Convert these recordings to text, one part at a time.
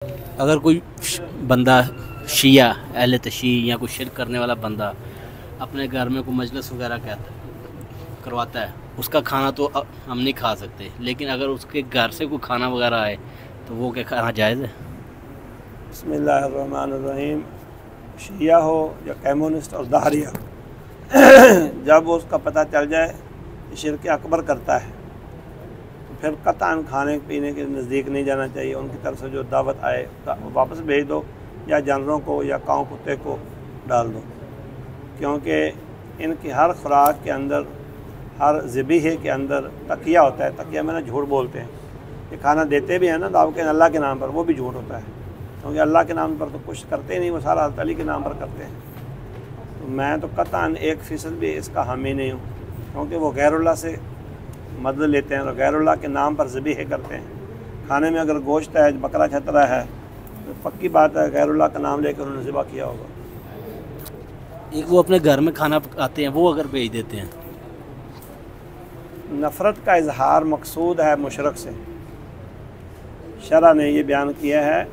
اگر کوئی بندہ شیعہ اہل تشیع یا کوئی شرک کرنے والا بندہ اپنے گھر میں کوئی مجلس وغیرہ کرواتا ہے، اس کا کھانا تو ہم نہیں کھا سکتے، لیکن اگر اس کے گھر سے کوئی کھانا وغیرہ آئے تو وہ کیا کھانا جائز ہے؟ بسم اللہ الرحمن الرحیم۔ شیعہ ہو یا کمیونسٹ اور دہریہ، جب اس کا پتہ چل جائے کہ شرک اکبر کرتا ہے تو پھر قطعاً کھانے پینے کے نزدیک نہیں جانا چاہیے۔ ان کی طرف سے جو دعوت آئے واپس بھیج دو، یا جانوروں کو یا کاؤں کتے کو ڈال دو، کیونکہ ان کی ہر خوراک کے اندر، ہر ذبیحے کے اندر تقیہ ہوتا ہے۔ تقیہ میں جھوٹ بولتے ہیں، یہ کھانا دیتے بھی ہیں نا دعوت کے اللہ کے نام پر، وہ بھی جھوٹ ہوتا ہے، کیونکہ اللہ کے نام پر تو کچھ کرتے ہی نہیں، وہ سارا حضرت علی کے نام پر کرتے ہیں۔ تو میں تو قطعاً 1% بھی اس کا حامی نہیں ہوں، کیونکہ وہ غیر اللہ سے مدد لیتے ہیں اور غیر اللہ کے نام پر ذبیحے کرتے ہیں۔ کھانے میں اگر گوشت ہے، بکرا چھترا ہے، تو پکی بات ہے غیر اللہ کا نام لے کر انہوں نے ذبح کیا ہوگا۔ ایک وہ اپنے گھر میں کھانا پکاتے ہیں، وہ اگر بھیج دیتے ہیں، نفرت کا اظہار مقصود ہے مشرک سے۔ شرع نے یہ بیان کیا ہے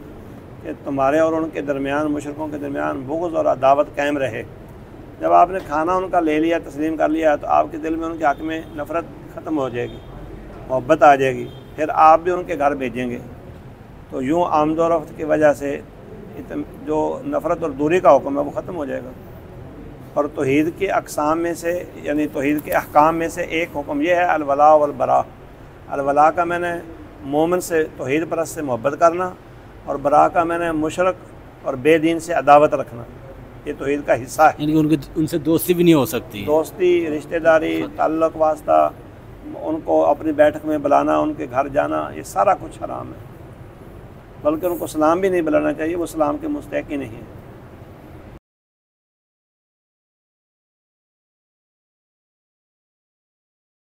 کہ تمہارے اور ان کے درمیان، مشرکوں کے درمیان بغض اور عداوت قائم رہے۔ جب آپ نے کھانا ان کا لے لیا، تسلیم کر لیا، تو آپ کے دل میں ان کے حق میں نفرت ختم ہو جائے گی، محبت آ جائے گی، پھر آپ بھی ان کے گھر بھیجیں گے۔ تو یوں آمد و رفت کی وجہ سے جو نفرت اور دوری کا حکم ہے وہ ختم ہو جائے گا۔ اور توحید کے اقسام میں سے، یعنی توحید کے احکام میں سے ایک حکم یہ ہے الولاء والبراء۔ الولاء کا میں نے مومن سے، توحید پرست سے محبت کرنا، اور براء کا میں نے مشرک اور بے دین سے عداوت رکھنا۔ یہ توحید کا حصہ ہے۔ یعنی ان سے دوستی بھی نہیں ہو سکتی، دوستی، رشتہ داری، تعلق واسطہ، ان کو اپنی بیٹھک میں بلانا، ان کے گھر جانا، یہ سارا کچھ حرام ہے، بلکہ ان کو سلام بھی نہیں بلانا چاہیے، وہ سلام کے مستحق ہی نہیں ہے۔